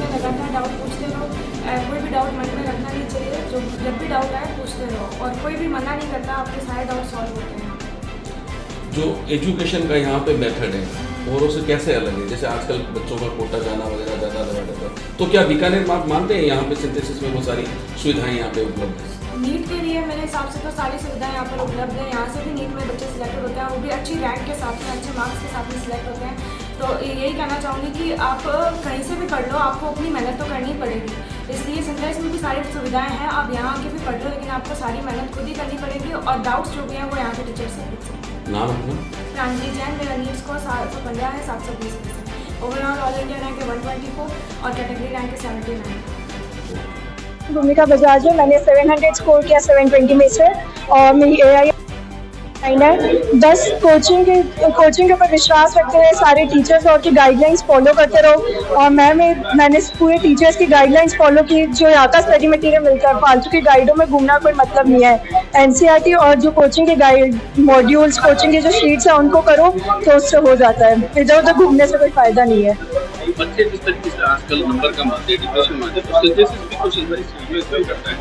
हैं, लगातार डाउट पूछते रहो। कोई भी डाउट मन में रखना नहीं चाहिए, जो जब भी डाउट आए पूछते रहो, और कोई भी मना नहीं करता, आपके सारे डाउट सॉल्व होते हैं। जो एजुकेशन का यहाँ पे मेथड है औरों से कैसे अलग है? जैसे आजकल बच्चों का कोटा जाना वगैरह ज़्यादा लगा रहता है, तो क्या बीकानेर आप मानते हैं यहाँ पे सिंथेसिस में वो सारी सुविधाएं यहाँ पे उपलब्ध है? नीट के लिए मेरे हिसाब से तो सारी सुविधाएं यहाँ पर उपलब्ध है। यहाँ से भी नीट में बच्चे सिलेक्ट होते हैं, वो भी अच्छी रैंक के साथ में, अच्छे मार्क्स के साथ में सिलेक्ट होते हैं। तो यही कहना चाहूँगी कि आप कहीं से भी पढ़ लो, आपको अपनी मेहनत तो करनी पड़ेगी। इसलिए सिंथेसिस में भी सारी सुविधाएं हैं, आप यहाँ आके भी पढ़ लो, लेकिन आपको सारी मेहनत खुद ही करनी पड़ेगी, और डाउट्स जो भी हैं वो यहाँ के टीचर से पूछ सकते हैं। नाम अपना? प्रांजलि जैन, मेरा नीट स्कोर 715 है, 720%। ओवरऑल ऑल इंडिया रैंक है 124 और कैटेगरी रैंक है 79। भूमिका बजाज है, मैंने 700 स्कोर किया 720 में से, और मेरी AI 9 है। बस कोचिंग के ऊपर विश्वास रखते हुए सारे टीचर्स और की गाइडलाइंस फॉलो करते रहो। और मैंने पूरे टीचर्स की गाइडलाइंस फॉलो की। जो यहाँ का स्टडी मटेरियल मिलता है, फालतू की गाइडों में घूमना कोई मतलब नहीं है। NCERT और जो कोचिंग के गाइड मॉड्यूल्स, कोचिंग के जो शीट्स हैं उनको करो तो उससे हो जाता है। इधर उधर घूमने से कोई फ़ायदा नहीं है। बच्चे जिस तरीके से आजकल नंबर कमाते हैं, डिप्रेशन में सिंथेसिस भी कुछ इस तरीके से करता है,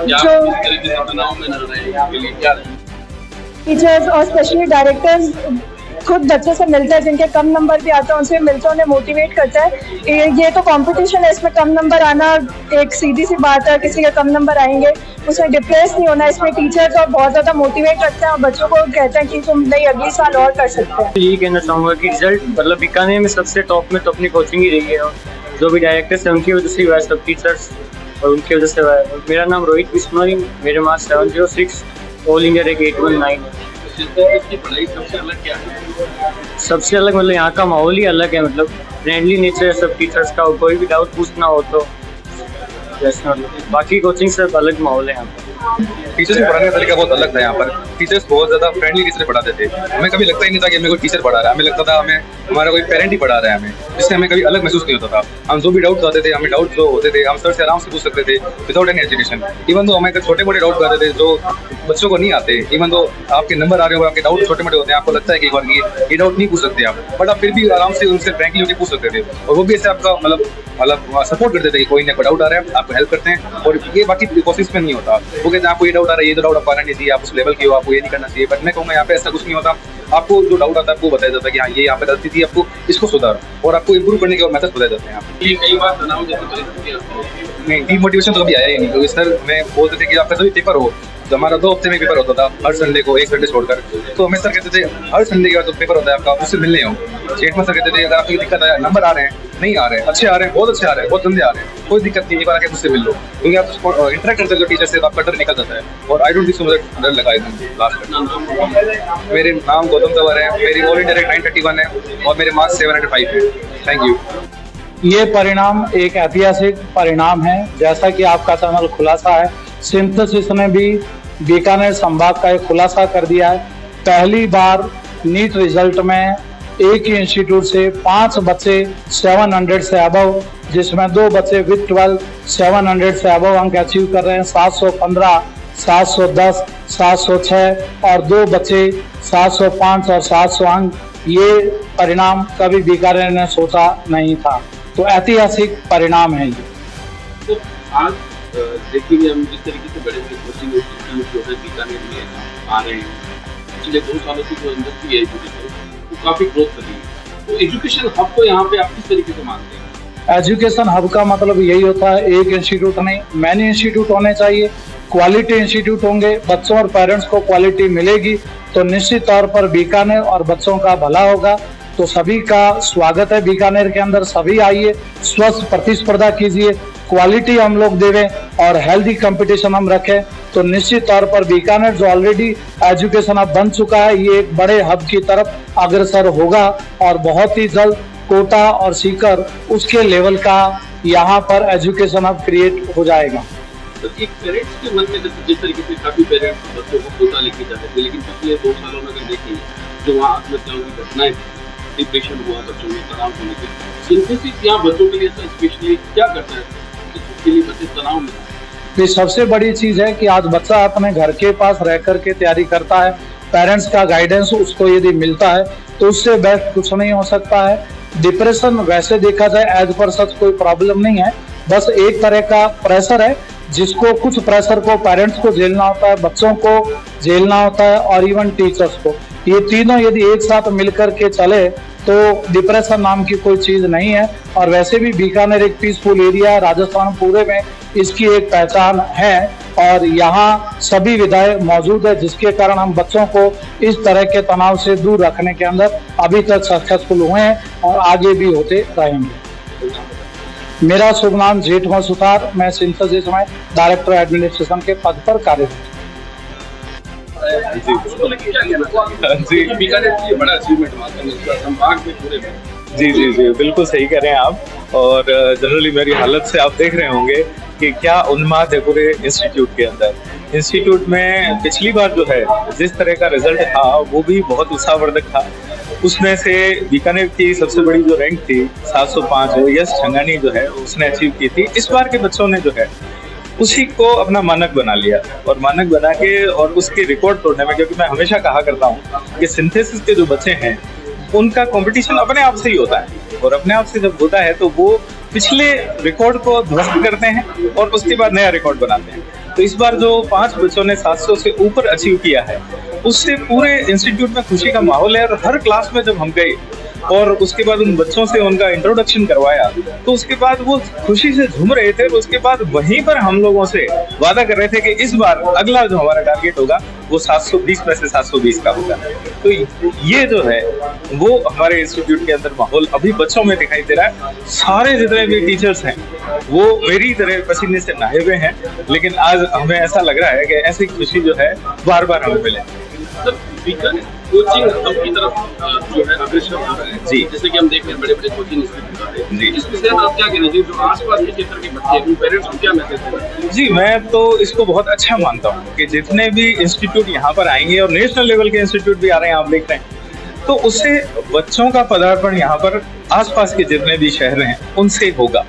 या जो इस तरीके से तनाव में न रहे के लिए क्या टीचर्स और स्पेशली डायरेक्टर्स खुद बच्चों से मिलते हैं, जिनके कम नंबर भी आते हैं उनसे मिलते हैं, उन्हें मोटिवेट करता है। ये तो कंपटीशन है, इसमें कम नंबर आना एक सीधी सी बात है, किसी के कम नंबर आएंगे, उसमें डिप्रेस नहीं होना। इसमें टीचर्स और बहुत ज़्यादा मोटिवेट करते हैं और बच्चों को कहते हैं कि तुम नहीं अगले साल और कर सकते हैं। यही कहना चाहूँगा कि रिजल्ट मतलब बीकानेर में सबसे टॉप में तो अपनी कोचिंग ही रही है, और जो भी डायरेक्टर्स हैं उनकी वजह से हुआ है, सब टीचर्स और उनकी वजह से हुआ है। मेरा नाम रोहित बिश्नोई, मेरे मार्क्स 706, ऑल इंडिया रैंक 819 है। इसकी पढ़ाई सबसे अलग क्या है? सबसे अलग मतलब यहाँ का माहौल ही अलग है, मतलब फ्रेंडली नेचर है सब टीचर्स का, कोई भी डाउट पूछना हो तो जैसे मतलब बाकी कोचिंग से अलग माहौल है यहाँ पर। टीचर्स को पढ़ाने का तरीका बहुत अलग था। यहाँ पर टीचर्स बहुत ज़्यादा फ्रेंडली टीचर पढ़ाते थे। हमें कभी लगता ही नहीं था कि हमें कोई टीचर पढ़ा रहा है, हमें लगता था हमें हमारा कोई पेरेंट ही पढ़ा रहा है हमें, जिससे हमें कभी अलग महसूस नहीं होता था। हम जो भी डाउट आते थे, हमें डाउट जो होते थे, हम सर से आराम से पूछ सकते थे विदाउट एनी एजुकेशन। इवन तो हमें छोटे मोटे डाउट आते थे जो बच्चों को नहीं आते, इवन तो आपके नंबर आ रहे हो, आपके डाउट छोटे मोटे होते हैं, आपको लगता है कि एक बार ये डाउट नहीं पूछ सकते आप, बट आप फिर भी आराम से उनसे फ्रैंकली होकर पूछ सकते थे, और वो भी ऐसे आपका मतलब सपोर्ट करते थे कि कोई ना कोई डाउट आ रहा है, आपको हेल्प करते हैं। और ये बाकी कोशिश में नहीं होता, वो कहते हैं आपको ये डाउट आ रहा है, ये तो डाउट आपको आना नहीं चाहिए, आप उस लेवल की हो, आपको ये नहीं करना चाहिए। बट मैं कहूँगा यहाँ पे ऐसा कुछ नहीं होता। आपको जो डाउट आता है आपको बताया जाता है कि हाँ ये यहाँ पे गलती थी, आपको इसको सुधार, और आपको इम्प्रूव करने के और मेथड बताए जाते हैं। ये कई बार तनाव जैसी परिस्थिति नहीं, डीमोटिवेशन तो कभी आया ही नहीं, क्योंकि सर हमें बोलते थे कि आपका सभी पेपर हो। तो हमारा 2 हफ्ते में पेपर होता था, हर संडे को, एक संडे छोड़कर। तो हमें सर कहते थे हर संडे के बाद तो पेपर होता है आपका, उससे मिलने हो। स्टेट में सर कहते थे अगर आपकी दिक्कत है, नंबर आ रहे हैं, नहीं आ रहे हैं, अच्छे आ रहे हैं, बहुत अच्छे आ रहे हैं, बहुत गंदे आ रहे हैं, कोई दिक्कत नहीं, एक बार आके मुझसे मिल लो, क्योंकि आप इंटरेक्ट करते हो टीचर से, तो आपका डर निकल जाता है। और आई डोंट थिंक सो मुझे डर लगा एकदम लास्ट में। मेरे नाम गौतम तंवर है, मेरी ऑल इंडिया रैंक 931 है, और मेरे मार्क्स 705 है। Thank you. ये परिणाम एक ऐतिहासिक परिणाम है। जैसा कि आपका चैनल खुलासा है, सिंथेसिस ने भी बीकानेर संभाग का एक खुलासा कर दिया है। पहली बार नीट रिजल्ट में एक ही इंस्टीट्यूट से 5 बच्चे 700 से अबव, जिसमें 2 बच्चे विद 12 700 से अबव अंक अचीव कर रहे हैं। 715, 710, 706 और 2 बच्चे 705 और 700 अंक। ये परिणाम कभी बीकानेर ने सोचा नहीं था, तो ऐतिहासिक परिणाम है ये। तो आज देखेंगे हम जिस तरीके से बड़े बड़े कोचिंग इंस्टीट्यूट जो है बीकानेर में आ रहे हैं, पिछले 2 सालों से जो इंडस्ट्री है एजुकेशन वो काफ़ी ग्रोथ कर रही है। तो एजुकेशन हब को यहाँ पे आप किस तरीके से मानते हैं? एजुकेशन हब का मतलब यही होता है, एक इंस्टीट्यूट नहीं, मैनी इंस्टीट्यूट होने चाहिए, क्वालिटी इंस्टीट्यूट होंगे, बच्चों और पेरेंट्स को क्वालिटी मिलेगी तो निश्चित तौर पर बीकानेर और बच्चों का भला होगा। तो सभी का स्वागत है बीकानेर के अंदर, सभी आइए, स्वस्थ प्रतिस्पर्धा कीजिए, क्वालिटी हम लोग देवें और हेल्दी कंपटीशन हम रखें, तो निश्चित तौर पर बीकानेर जो ऑलरेडी एजुकेशन हब बन चुका है, ये एक बड़े हब की तरफ अग्रसर होगा और बहुत ही जल्द कोटा और सीकर उसके लेवल का यहाँ पर एजुकेशन हब क्रिएट हो जाएगा। तो एक पेरेंट्स के मन में जिस तरीके से काफ़ी पेरेंट्स बच्चों को कोटा लेके जाते थे, लेकिन पिछले 2 सालों में अगर देखें जो वहाँ आत्महत्याओं की घटनाएं, डिप्रेशन हुआ बच्चों में, तनाव होने के, सिंथेसिस यहाँ बच्चों के लिए स्पेशली क्या करता है जिसके लिए बच्चे तनाव में? ये सबसे बड़ी चीज़ है कि आज बच्चा अपने घर के पास रह कर के तैयारी करता है, पेरेंट्स का गाइडेंस उसको यदि मिलता है तो उससे बेस्ट कुछ नहीं हो सकता है। डिप्रेशन वैसे देखा जाए एज पर सच कोई प्रॉब्लम नहीं है, बस एक तरह का प्रेशर है जिसको कुछ प्रेशर को पेरेंट्स को झेलना होता है, बच्चों को झेलना होता है और इवन टीचर्स को। ये तीनों यदि एक साथ मिलकर के चले तो डिप्रेशन नाम की कोई चीज नहीं है। और वैसे भी बीकानेर एक पीसफुल एरिया है, राजस्थान पूरे में इसकी एक पहचान है और यहाँ सभी विधायक मौजूद है, जिसके कारण हम बच्चों को इस तरह के तनाव से दूर रखने के अंदर अभी तक सक्सेसफुल हुए हैं और आगे भी होते रहेंगे। मेरा शुभ नाम जेठमल सुतार, मैं सिंथेसिस में डायरेक्टर एडमिनिस्ट्रेशन के पद पर कार्यरत हूँ। जी बीकानेर की बड़ा अचीवमेंट मात्र संभाग में पूरे में। जी जी जी बिल्कुल सही कह रहे हैं आप। और जनरली मेरी हालत से आप देख रहे होंगे कि क्या उन्माद है पूरे इंस्टीट्यूट के अंदर। इंस्टीट्यूट में पिछली बार जो है जिस तरह का रिजल्ट था वो भी बहुत उत्साहवर्धक था। उसमें से बीकानेर की सबसे बड़ी जो रैंक थी 705 जो यश छंगानी जो है उसने अचीव की थी। इस बार के बच्चों ने जो है उसी को अपना मानक बना लिया और मानक बना के और उसके रिकॉर्ड तोड़ने में, क्योंकि मैं हमेशा कहा करता हूँ कि सिंथेसिस के जो बच्चे हैं उनका कंपटीशन अपने आप से ही होता है और अपने आप से जब होता है तो वो पिछले रिकॉर्ड को ध्वस्त करते हैं और उसके बाद नया रिकॉर्ड बनाते हैं। तो इस बार जो 5 बच्चों ने 700 से ऊपर अचीव किया है उससे पूरे इंस्टीट्यूट में खुशी का माहौल है। और हर क्लास में जब हम गए और उसके बाद उन बच्चों से उनका इंट्रोडक्शन करवाया तो उसके बाद वो खुशी से झूम रहे थे। और उसके बाद वहीं पर हम लोगों से वादा कर रहे थे कि इस बार अगला जो हमारा टारगेट होगा वो 720 में से 720 का होगा। तो ये जो है वो हमारे इंस्टीट्यूट के अंदर माहौल अभी बच्चों में दिखाई दे रहा है। सारे जितने भी टीचर्स हैं वो मेरी तरह पसीने से नहाए हुए हैं, लेकिन आज हमें ऐसा लग रहा है कि ऐसी खुशी जो है बार बार हमें मिले। कोचिंग की तरफ जो है अग्रसर हो रहा है जी, जैसे कि हम देख रहे हैं बड़े बड़े कोचिंग इंस्टीट्यूट आ रहे हैं जी। इस विषय में आप क्या कहना चाहिए, जो आसपास के क्षेत्र के बच्चे हैं पेरेंट्स को क्या मैसेज देना? जी मैं तो इसको बहुत अच्छा मानता हूँ कि जितने भी इंस्टीट्यूट यहाँ पर आएंगे और नेशनल लेवल के इंस्टीट्यूट भी आ रहे हैं आप देख रहे हैं, तो उससे बच्चों का पदार्पण यहाँ पर आसपास के जितने भी शहर हैं उनसे होगा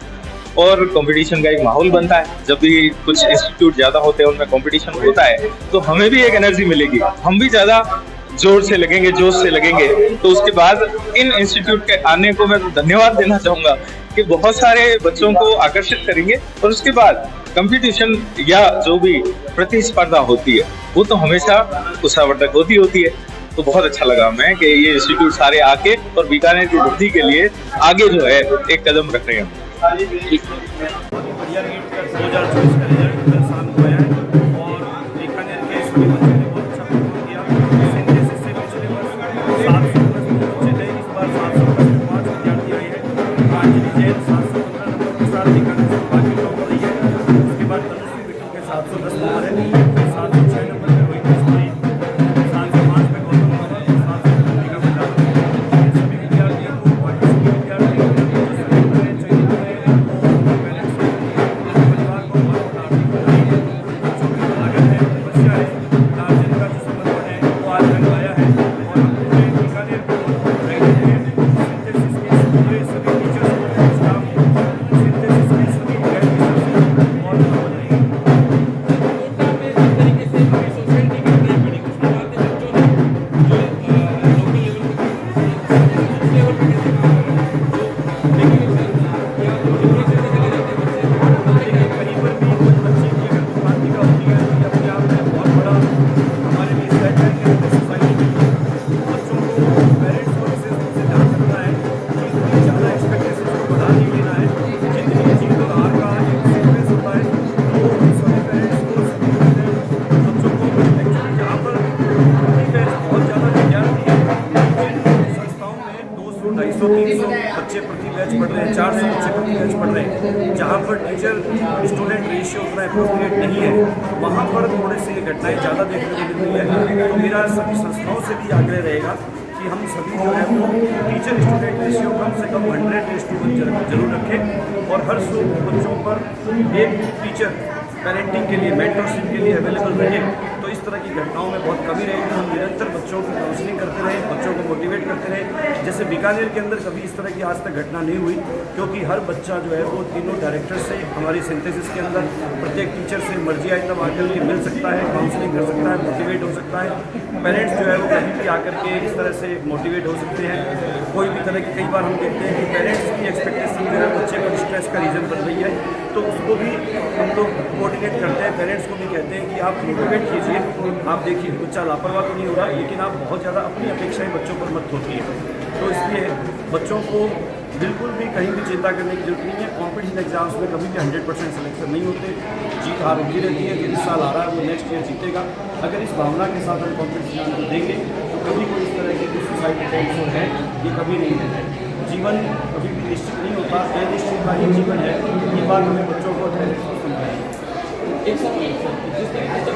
और कंपटीशन का एक माहौल बनता है। जब भी कुछ इंस्टीट्यूट ज्यादा होते हैं उनमें कंपटीशन होता है तो हमें भी एक एनर्जी मिलेगी, हम भी ज्यादा जोर से लगेंगे, जोश से लगेंगे। तो उसके बाद इन इंस्टीट्यूट के आने को मैं धन्यवाद देना चाहूंगा कि बहुत सारे बच्चों को आकर्षित करेंगे और उसके बाद कंपटीशन या जो भी प्रतिस्पर्धा होती है वो तो हमेशा उत्साहवर्धक होती है। तो बहुत अच्छा लगा हमें कि ये इंस्टीट्यूट सारे आके और बीकानेर की वृद्धि के लिए आगे जो है एक कदम रख रहे हैं। बढ़िया नीट का 2024 का रिजल्ट कल शाम को आया है और बीकानेर के सभी बच्चों ने बहुत अच्छा परफॉर्म किया। सिंथेसिस से पिछले वर्ष 710 बच्चे थे, इस बार 705 विद्यार्थी आए हैं। अंजलि जैन 715 नंबर के साथ बीकानेर से बाकी टॉप रही है। उसके बाद तनुश्री बिट्टू के 710 नंबर है, 706 नंबर में रोहित बिश्नोई, 705 में गौतम महाराज, 700 निगम में इन सभी विद्यार्थियों को बच्चे प्रति बैच पढ़ रहे हैं, 400 बच्चे प्रति बैच पढ़ रहे हैं। जहाँ पर टीचर स्टूडेंट रेशियो उतना एप्रोप्रिएट नहीं है वहाँ पर थोड़े से ये घटनाएं ज़्यादा देखने को मिल रही है। तो मेरा सभी संस्थाओं से भी आग्रह रहेगा कि हम सभी जो है वो टीचर स्टूडेंट रेशियो कम से कम 100:1 जरूर रखें और हर 100 बच्चों पर एक टीचर पेरेंटिंग के लिए, मेंटरशिप के लिए अवेलेबल रहे। तो इस तरह की घटनाओं में बहुत कमी रहेगी। हम निरंतर बच्चों की काउंसलिंग करते रहे, बच्चों को मोटिवेट करते रहे। जैसे बीकानेर के अंदर कभी इस तरह की आज तक घटना नहीं हुई, क्योंकि हर बच्चा जो है वो तीनों डायरेक्टर से हमारी सिंथेसिस के अंदर प्रत्येक टीचर से मर्जी आए तब आकर के मिल सकता है, काउंसलिंग कर सकता है, मोटिवेट हो सकता है। पेरेंट्स जो है वो कभी भी आकर के इस तरह से मोटिवेट हो सकते हैं। कोई भी तरह की, कई बार हम देखते हैं कि पेरेंट्स की एक्सपेक्टेशन जो है बच्चे को स्ट्रेस का रीज़न बन रही है, तो उसको भी हम लोग कोऑर्डिनेट करते हैं। पेरेंट्स को भी कहते हैं कि आप मोटिवेट कीजिए, आप देखिए बच्चा लापरवाह तो नहीं हो रहा, लेकिन आप बहुत ज़्यादा अपनी अपेक्षाएं बच्चों पर मत थोपिए। तो इसलिए बच्चों को बिल्कुल भी कहीं भी चिंता करने की जरूरत नहीं है। कॉम्पिटिशन एग्जाम्स में कभी भी 100% सिलेक्शन नहीं होते, जीत हार होती रहती है। जो इस साल आ रहा है वो नेक्स्ट ईयर जीतेगा। अगर इस भावना के साथ हम कॉम्पिटिशन एग्जाम को देंगे तो कभी कोई इस तरह की सुसाइड टेंशन है ये कभी नहीं है। जीवन कभी भी निश्चित नहीं होता, अनिश्चित का ही जीवन है। ये बात हमें बच्चों को समझाएं। एक सवाल सर, जिस तरीके से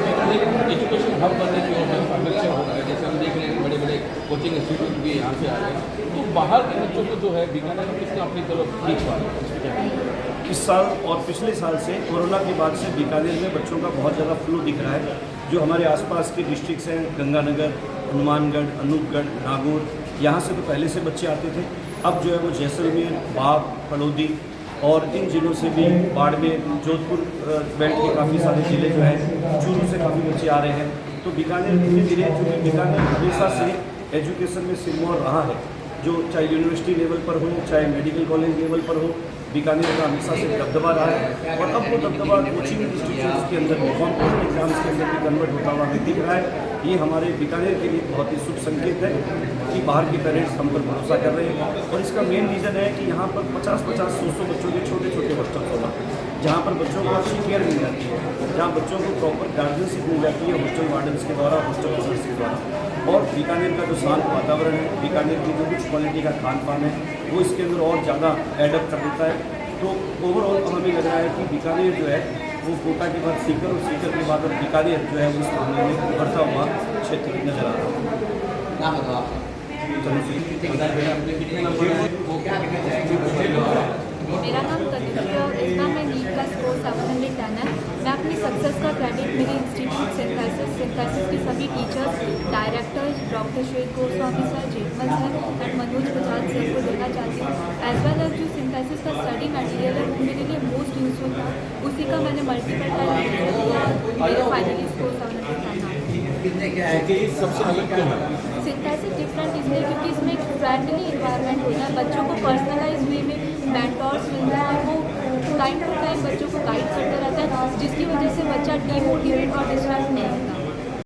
एजुकेशन हब बनने की ओर अपेक्षा हो रहा है, जैसे हम देख रहे हैं बड़े बड़े कोचिंग इंस्टीट्यूट भी यहाँ से आ रहे हैं, तो बाहर के बच्चों को जो है बीकानेर में किसने अपनी तरफ खींच पा रहे हैं? इस साल और पिछले साल से कोरोना के बाद से बीकानेर में बच्चों का बहुत ज़्यादा फ्लो दिख रहा है। जो हमारे आसपास के डिस्ट्रिक्ट्स हैं, गंगानगर, हनुमानगढ़, अनूपगढ़, नागौर, यहाँ से तो पहले से बच्चे आते थे। अब जो है वो जैसलमेर, बाग, फलौदी और इन जिलों से भी, बाड़मेर, जोधपुर बेल्ट के काफ़ी सारे ज़िले जो हैं, चूरू से काफ़ी बच्चे आ रहे हैं। तो बीकानेर धीरे धीरे, चूँकि बीकानेर हमेशा से एजुकेशन में सिरमौर रहा है, जो चाहे यूनिवर्सिटी लेवल पर हो, चाहे मेडिकल कॉलेज लेवल पर हो, बीकानेर का हमेशा से दबदबा रहा है। और अब वो दबदबा कोचिंग इंस्टीट्यूट्स के अंदर भी, कॉम्पिटिटिव एग्जाम्स के अंदर भी कन्वर्ट होता हुआ हमें दिख रहा है। ये हमारे बीकानेर के लिए बहुत ही शुभ संकेत है कि बाहर के पेरेंट्स हम पर भरोसा कर रहे हैं। और इसका मेन रीज़न है कि यहाँ पर 50-50, 100 बच्चों के छोटे छोटे हॉस्टल्स होना, जहाँ पर बच्चों को अच्छी केयर मिल जाती है, जहाँ बच्चों को प्रॉपर गार्जियनशिप मिल जाती है हॉस्टल वार्डन्स के द्वारा, हॉस्टल ऑफिसर्स के द्वारा। और बीकानेर का जो शांत वातावरण है, बीकानेर की जो कुछ क्वालिटी का खान पान है, वो इसके अंदर और ज़्यादा एडअप कर देता है। तो ओवरऑल हमें लग रहा है कि बीकानेर जो है वो कोटा के बाद सीकर, और सीकर के बाद अब बीकानेर जो है उस मामले में उभरता हुआ क्षेत्र नजर आ रहा है। मेरा नाम तनुश्री और इस बार मैं नीट का स्कोर 710 है। मैं अपनी सक्सेस का क्रेडिट मेरे इंस्टीट्यूट सिंथेसिस के सभी teachers, directors, doctor Shwet Goswami sir, Jethmal sir and Manoj Bajaj sir को देना चाहती हूँ। एज वेल एज जो सिंथेसिस का स्टडी मटेरियल है वो मेरे लिए मोस्ट यूजफुल था, उसी का मैंने मल्टीपल टाइम मटेरियल दिया और मेरे फाइनली स्कोर 710 आया। सबसे अलग क्यों है? सिंथेसिस डिफरेंट इसलिए क्योंकि इसमें एक फ्रेंडली इन्वायरमेंट होता है, बच्चों को पर्सनलाइज वे में मेंटर्स मिल रहे हैं, वो टाइम टू टाइम बच्चों को गाइड करते रहता है, जिसकी वजह से बच्चा डीमोटिवेट और डिस्ट्रैक्ट